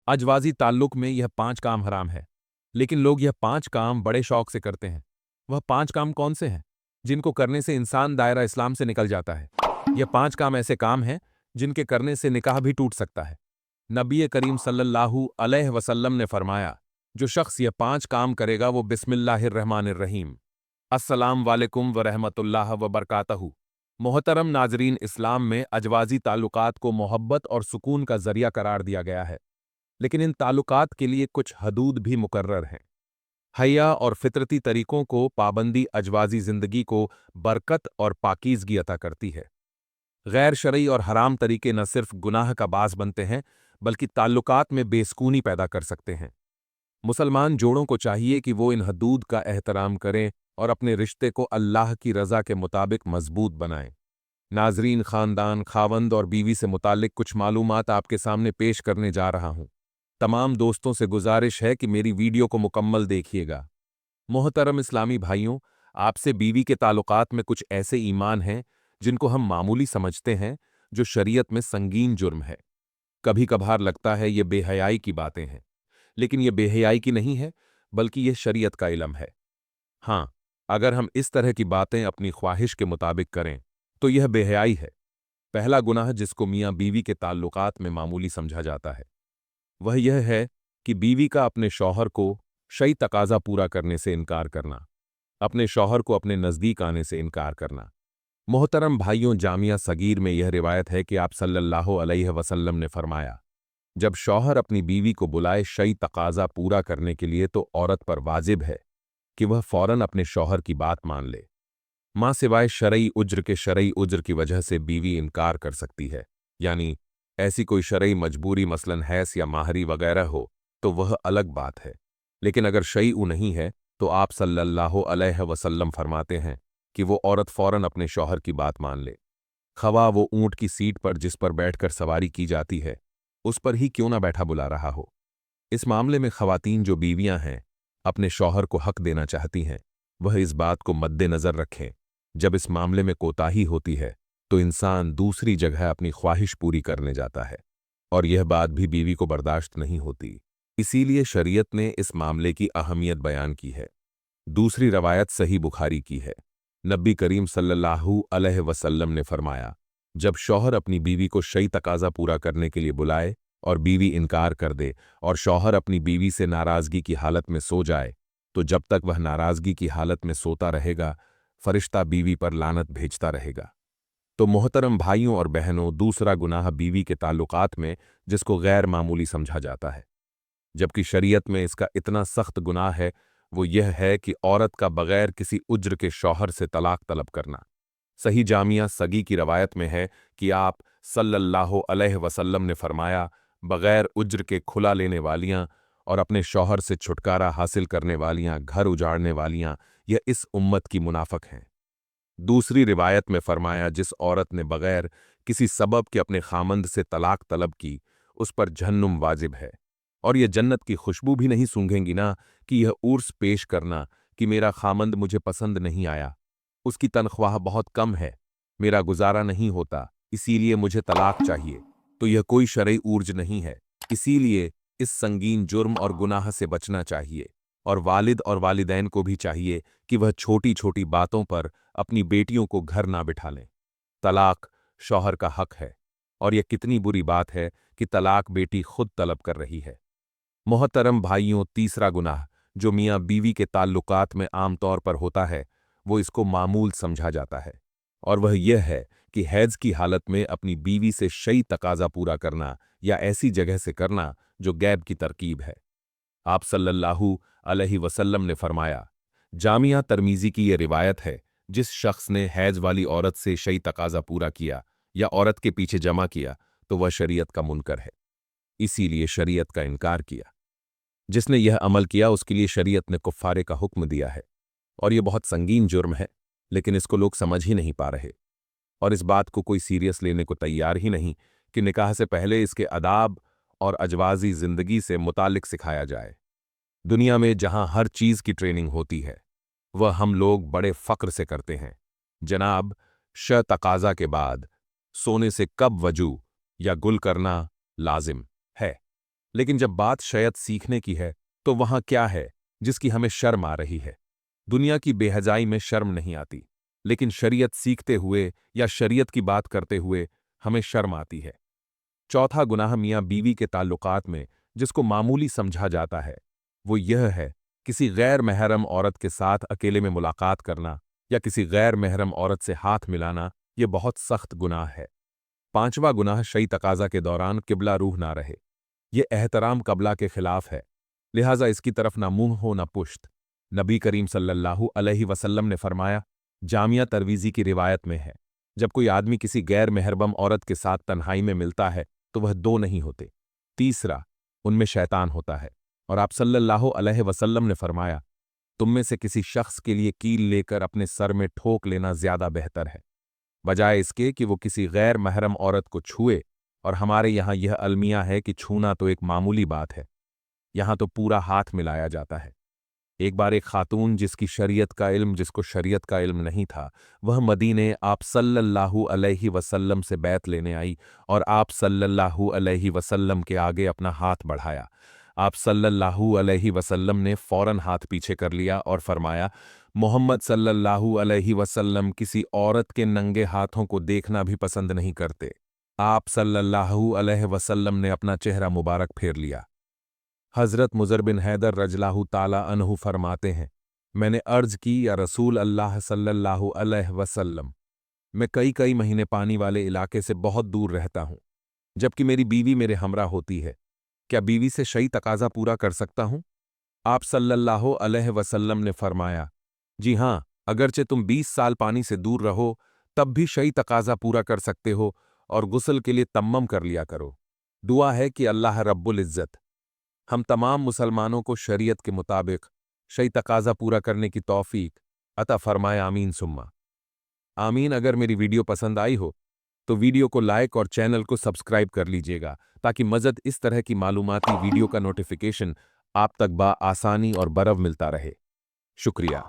अजवाजी ताल्लुक में यह 5 काम हराम है, लेकिन लोग यह 5 काम बड़े शौक से करते हैं। वह 5 काम कौन से हैं, जिनको करने से इंसान दायरा इस्लाम से निकल जाता है? यह 5 काम ऐसे काम हैं, जिनके करने से निकाह भी टूट सकता है। नबी करीम सल्लल्लाहु अलैहि वसल्लम ने फरमाया, जो शख्स यह 5 काम करेगा वो बिस्मिल्लाहिर्रहमानिर्रहीम, अस्सलाम वालेकुम व रहमतुल्लाह व बरकातहू। मोहतरम नाजरीन, इस्लाम में अजवाजी ताल्लुकात को मोहब्बत और सुकून का जरिया करार दिया गया है, लेकिन इन ताल्लुकात के लिए कुछ हदूद भी मुकर्रर हैं। हया और फितरती तरीकों को पाबंदी अजवाजी जिंदगी को बरकत और पाकीज़गी अता करती है। गैर शरई और हराम तरीके न सिर्फ गुनाह का बास बनते हैं, बल्कि ताल्लुकात में बेसकूनी पैदा कर सकते हैं। मुसलमान जोड़ों को चाहिए कि वो इन हदूद का एहतराम करें और अपने रिश्ते को अल्लाह की रज़ा के मुताबिक मजबूत बनाएं। नाजरीन, खानदान, खावंद और बीवी से मुतालिक कुछ मालूमात आपके सामने पेश करने जा रहा हूं। तमाम दोस्तों से गुजारिश है कि मेरी वीडियो को मुकम्मल देखिएगा। मोहतरम इस्लामी भाइयों, आपसे बीवी के ताल्लुकात में कुछ ऐसे ईमान हैं जिनको हम मामूली समझते हैं, जो शरीयत में संगीन जुर्म है। कभी कभार लगता है ये बेहयाई की बातें हैं, लेकिन ये बेहयाई की नहीं है, बल्कि यह शरीयत का इल्म है। हाँ, अगर हम इस तरह की बातें अपनी ख्वाहिश के मुताबिक करें तो यह बेहयाई है। पहला गुनाह जिसको मियाँ बीवी के ताल्लुकात में मामूली समझा जाता है, वह यह है कि बीवी का अपने शौहर को शई तकाजा पूरा करने से इनकार करना, अपने शौहर को अपने नज़दीक आने से इनकार करना। मोहतरम भाइयों, जामिया सगीर में यह रिवायत है कि आप सल्लल्लाहु अलैहि वसल्लम ने फरमाया, जब शौहर अपनी बीवी को बुलाए शई तकाजा पूरा करने के लिए तो औरत पर वाजिब है कि वह फौरन अपने शौहर की बात मान ले। मां सिवाय शरई उज्र की वजह से बीवी इनकार कर सकती है, यानी ऐसी कोई शरई मजबूरी मसलन हैस या माहरी वगैरह हो तो वह अलग बात है। लेकिन अगर शईउ नहीं है तो आप सल्लल्लाहु अलैहि वसल्लम फरमाते हैं कि वो औरत फौरन अपने शौहर की बात मान ले, खवा वो ऊंट की सीट पर जिस पर बैठकर सवारी की जाती है उस पर ही क्यों ना बैठा बुला रहा हो। इस मामले में खवातीन जो बीवियां हैं, अपने शौहर को हक देना चाहती हैं, वह इस बात को मद्देनजर रखें, जब इस मामले में कोताही होती है तो इंसान दूसरी जगह अपनी ख्वाहिश पूरी करने जाता है, और यह बात भी बीवी को बर्दाश्त नहीं होती। इसीलिए शरीयत ने इस मामले की अहमियत बयान की है। दूसरी रवायत सही बुखारी की है। नबी करीम सल्लल्लाहु अलैहि वसल्लम ने फरमाया, जब शौहर अपनी बीवी को शई तकाजा पूरा करने के लिए बुलाए और बीवी इनकार कर दे और शौहर अपनी बीवी से नाराजगी की हालत में सो जाए, तो जब तक वह नाराजगी की हालत में सोता रहेगा, फरिश्ता बीवी पर लानत भेजता रहेगा। तो मोहतरम भाइयों और बहनों, दूसरा गुनाह बीवी के ताल्लुकात में जिसको गैर मामूली समझा जाता है, जबकि शरीयत में इसका इतना सख्त गुनाह है, वो यह है कि औरत का बगैर किसी उज्र के शौहर से तलाक तलब करना। सही जामिया सगी की रवायत में है कि आप सल्लल्लाहु अलैहि वसल्लम ने फरमाया, बगैर उज्र के खुला लेने वालियां और अपने शौहर से छुटकारा हासिल करने वालियां, घर उजाड़ने वालियां, यह इस उम्मत की मुनाफिक हैं। दूसरी रिवायत में फरमाया, जिस औरत ने बगैर किसी सबब के अपने खामंद से तलाक तलब की, उस पर जहन्नुम वाजिब है, और यह जन्नत की खुशबू भी नहीं सूंघेंगी ना कि यह उर्स पेश करना कि मेरा खामंद मुझे पसंद नहीं आया, उसकी तनख्वाह बहुत कम है, मेरा गुजारा नहीं होता, इसीलिए मुझे तलाक चाहिए। तो यह कोई शरई ऊर्ज नहीं है। इसीलिए इस संगीन जुर्म और गुनाह से बचना चाहिए, और वालिद और वालिदैन को भी चाहिए कि वह छोटी छोटी बातों पर अपनी बेटियों को घर ना बिठा लें। तलाक शौहर का हक है, और यह कितनी बुरी बात है कि तलाक बेटी खुद तलब कर रही है। मोहतरम भाइयों, तीसरा गुनाह जो मियाँ बीवी के ताल्लुकात में आमतौर पर होता है, वो इसको मामूल समझा जाता है, और वह यह है कि हैज़ की हालत में अपनी बीवी से शई तकाजा पूरा करना या ऐसी जगह से करना जो गैब की तरकीब है। आप सल्लल्लाहु अलैहि वसल्लम ने फरमाया, जामिया तरमीज़ी की ये रिवायत है, जिस शख्स ने हैज़ वाली औरत से शई तकाजा पूरा किया या औरत के पीछे जमा किया तो वह शरीयत का मुनकर है, इसीलिए शरीयत का इनकार किया। जिसने यह अमल किया उसके लिए शरीयत ने कुफ्फारे का हुक्म दिया है, और यह बहुत संगीन जुर्म है, लेकिन इसको लोग समझ ही नहीं पा रहे, और इस बात को कोई सीरियस लेने को तैयार ही नहीं कि निकाह से पहले इसके अदाब और अजवाजी जिंदगी से मुतालिक सिखाया जाए। दुनिया में जहां हर चीज की ट्रेनिंग होती है, वह हम लोग बड़े फक्र से करते हैं। जनाब, तकाजा के बाद सोने से कब वजू या गुल करना लाजिम है, लेकिन जब बात शयत सीखने की है तो वहां क्या है जिसकी हमें शर्म आ रही है? दुनिया की बेहजाई में शर्म नहीं आती, लेकिन शरीयत सीखते हुए या शरीयत की बात करते हुए हमें शर्म आती है। चौथा गुनाह मियाँ बीवी के ताल्लुकात में जिसको मामूली समझा जाता है वो यह है किसी गैर महरम औरत के साथ अकेले में मुलाकात करना या किसी गैर महरम औरत से हाथ मिलाना। ये बहुत सख्त गुनाह है। पांचवा गुनाह शई तकाजा के दौरान किबला रूह ना रहे। ये एहतराम कबला के खिलाफ है, लिहाजा इसकी तरफ ना मुंह हो ना पुश्त। नबी करीम सल्लल्लाहु अलैहि वसल्लम ने फरमाया, जामिया तरवीज़ी की रिवायत में है, जब कोई आदमी किसी गैर मेहरबम औरत के साथ तन्हाई में मिलता है तो वह दो नहीं होते, तीसरा उनमें शैतान होता है। और आप सल्लल्लाहु अलैहि वसल्लम ने फरमाया, तुम में से किसी शख्स के लिए कील लेकर अपने सर में ठोक लेना ज्यादा बेहतर है, बजाय इसके कि वो किसी गैर महरम औरत को छुए। और हमारे यहाँ यह अलमिया है कि छूना तो एक मामूली बात है, यहाँ तो पूरा हाथ मिलाया जाता है। एक बार एक खातून जिसको शरीयत का इल्म नहीं था, वह मदीने आप सल्लल्लाहु अलैहि वसल्लम से बैत लेने आई और आप सल्लल्लाहु अलैहि वसल्लम के आगे अपना हाथ बढ़ाया। आप सल्लल्लाहु अलैहि वसल्लम ने फौरन हाथ पीछे कर लिया और फरमाया, मोहम्मद सल्लल्लाहु अलैहि वसल्लम किसी औरत के नंगे हाथों को देखना भी पसंद नहीं करते। आप सल्लल्लाहु अलैहि वसल्लम ने अपना चेहरा मुबारक फेर लिया। हज़रत मुज़र बिन हैदर रजलाहु ताला अन्हु फरमाते हैं, मैंने अर्ज की, या रसूल अल्लाह सल्लल्लाहु अलैहि वसल्लम, मैं कई कई महीने पानी वाले इलाके से बहुत दूर रहता हूँ, जबकि मेरी बीवी मेरे हमरा होती है। क्या बीवी से शई तकाजा पूरा कर सकता हूँ? आप सल्लल्लाहु अलैहि वसल्लम ने फरमाया, जी हाँ, अगरचे तुम 20 साल पानी से दूर रहो तब भी शई तकाजा पूरा कर सकते हो और गुस्ल के लिए तम्मम कर लिया करो। दुआ है कि अल्लाह रब्बुल इज़्ज़त हम तमाम मुसलमानों को शरीयत के मुताबिक शई तकाजा पूरा करने की तौफीक अता फरमाए। आमीन सुम्मा आमीन। अगर मेरी वीडियो पसंद आई हो तो वीडियो को लाइक और चैनल को सब्सक्राइब कर लीजिएगा, ताकि मज़ीद इस तरह की मालूमाती वीडियो का नोटिफिकेशन आप तक बा आसानी और बरव मिलता रहे। शुक्रिया।